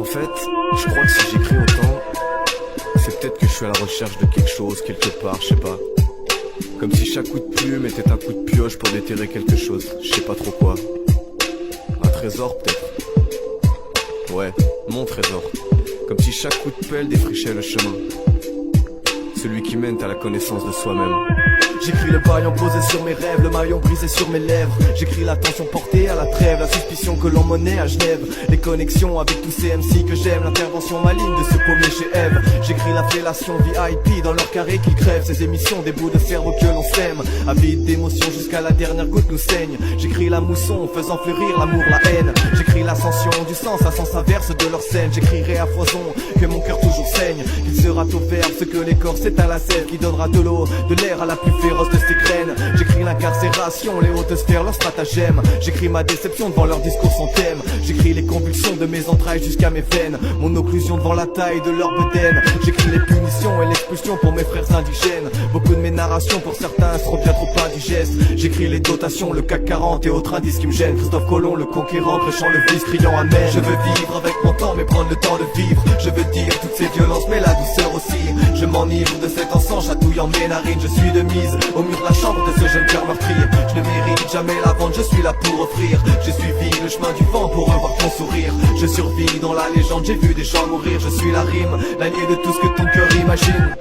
En fait, je crois que si j'écris autant, c'est peut-être que je suis à la recherche de quelque chose, quelque part, je sais pas. Comme si chaque coup de plume était un coup de pioche pour déterrer quelque chose, je sais pas trop quoi. Un trésor peut-être. Ouais, mon trésor. Comme si chaque coup de pelle défrichait le chemin. Celui qui mène à la connaissance de soi-même. J'écris le baillon posé sur mes rêves, le maillon brisé sur mes lèvres. J'écris l'attention portée à la trêve, la suspicion que l'on menait à Genève. Les connexions avec tous ces MC que j'aime, l'intervention maligne de ce pommier chez Eve. J'écris la fellation VIP dans leur carré qui crève. Ces émissions, des bouts de cerveau que l'on sème. Avide d'émotions jusqu'à la dernière goutte nous saigne. J'écris la mousson faisant fleurir l'amour, la haine. J'écris l'ascension du sens à sens inverse de leur scène. J'écrirai à foison que mon cœur toujours saigne. Qu'il sera au verbe ce que l'écorce est à la sève. Qui donnera de l'eau, de l'air à la plus féroce de ces graines. J'écris l'incarcération, les hautes sphères, leur stratagème. J'écris ma déception devant leur discours sans thème. J'écris les convulsions de mes entrailles jusqu'à mes veines. Mon occlusion devant la taille de leur bedaine. J'écris les punitions et l'expulsion pour mes frères indigènes. Beaucoup de mes narrations pour certains seront bien trop indigestes. J'écris les dotations, le CAC 40 et autres indices qui me gênent. Christophe Colomb, le conquérant, prêchant le vice, criant amen. Je veux vivre avec mon temps mais prendre le temps de vivre. Je veux dire toutes ces violences mais la douceur aussi. Je m'enivre de cet encens chatouillant mes narines. Je suis de mise au mur de la chambre de ce jeune cœur meurtri. Je ne mérite jamais la vente, je suis là pour offrir. J'ai suivi le chemin du vent pour revoir ton sourire. Je survis dans la légende, j'ai vu des gens mourir. Je suis la rime, l'allié de tout ce que ton cœur imagine.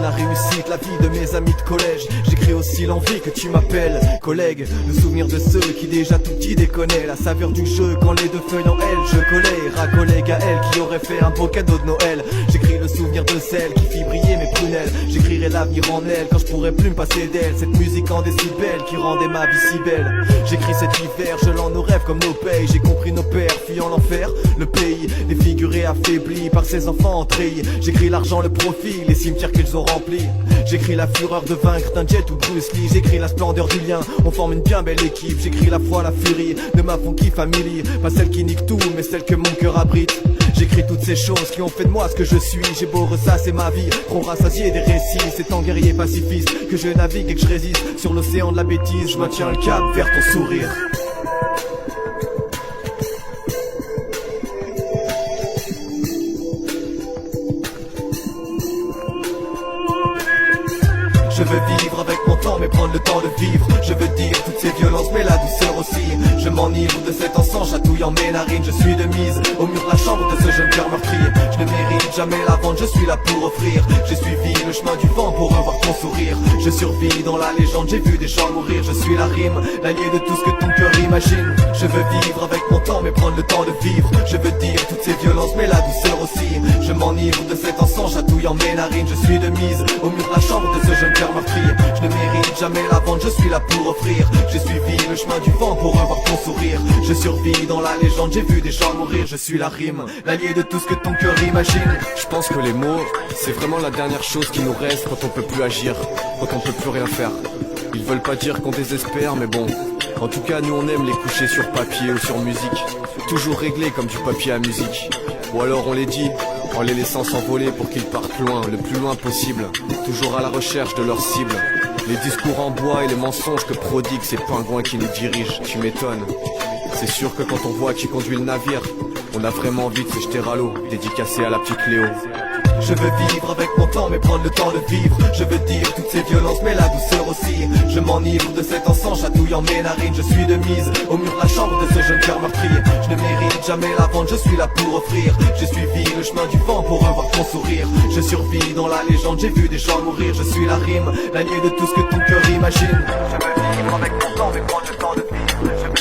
La réussite, la vie de mes amis de collège. J'écris aussi l'envie que tu m'appelles collègue. Le souvenir de ceux qui déjà tout petit déconnaient. La saveur du jeu quand les deux feuilles en elle je collais. Collègue à elle qui aurait fait un beau cadeau de Noël. J'écris le souvenir de celle qui fit briller mes prunelles. J'écrirai l'avenir en elle quand je pourrais plus me passer d'elle. Cette musique en décibels qui rendait ma vie si belle. J'écris cet hiver, je l'en nos rêves comme nos payes. J'ai compris nos pères fuyant l'enfer, le pays défiguré, affaibli par ses enfants en treillis. J'écris l'argent, le profit, les cimetières qu'ils ont remplis. J'écris la fureur de vaincre d'un Jet ou Bruce Lee. J'écris la splendeur du lien, on forme une bien belle équipe. J'écris la foi, la furie de ma funky family. Pas celle qui nique tout, mais celle que mon cœur abrite. J'écris toutes ces choses qui ont fait de moi ce que je suis. J'ai beau ressasser ma vie, trop rassasié des récits. C'est en guerrier pacifiste que je navigue et que je résiste. Sur l'océan de la bêtise, je maintiens le cap vers ton sourire. Je veux vivre avec mon temps mais prendre le temps de vivre. Je veux dire toutes ces violences mais la douceur aussi. Je m'enivre de cet encens chatouillant mes narines. Je suis de mise au mur de la chambre de ce jeune cœur meurtri. Je ne mérite jamais la vente, je suis là pour offrir. J'ai suivi le chemin du vent pour revoir ton sourire. Je survis dans la légende, j'ai vu des gens mourir. Je suis la rime, l'allié de tout ce que ton cœur imagine. Je veux vivre avec mon temps mais prendre le temps de vivre. Je veux dire toutes ces violences mais la douceur aussi. Je m'enivre de cet encens chatouillant mes narines. Je suis de mise au mur de la chambre de ce jeune cœur meurtri. Je ne mérite jamais la vente, je suis là pour offrir. J'ai suivi le chemin du vent pour revoir ton sourire. Je survis dans la légende, j'ai vu des gens mourir. Je suis la rime, l'allié de tout ce que ton cœur imagine. Je pense que les mots, c'est vraiment la dernière chose qui nous reste quand on peut plus agir, quand on peut plus rien faire. Ils veulent pas dire qu'on désespère, mais bon. En tout cas, nous on aime les coucher sur papier ou sur musique. Toujours réglés comme du papier à musique. Ou alors on les dit, en les laissant s'envoler pour qu'ils partent loin, le plus loin possible. Toujours à la recherche de leur cible. Les discours en bois et les mensonges que prodiguent ces pingouins qui nous dirigent, tu m'étonnes. C'est sûr que quand on voit qui conduit le navire, on a vraiment envie de se jeter à l'eau, dédicacé à la petite Léo. Je veux vivre avec mon temps mais prendre le temps de vivre. Je veux dire toutes ces violences mais la douceur aussi. Je m'enivre de cet encens chatouillant mes narines. Je suis de mise au mur de la chambre de ce jeune cœur meurtri. Je ne mérite jamais la vente, je suis là pour offrir. J'ai suivi le chemin du vent pour revoir ton sourire. Je survis dans la légende, j'ai vu des gens mourir. Je suis la rime, l'allié de tout ce que ton cœur imagine. Je veux vivre avec mon temps mais prendre le temps de vivre.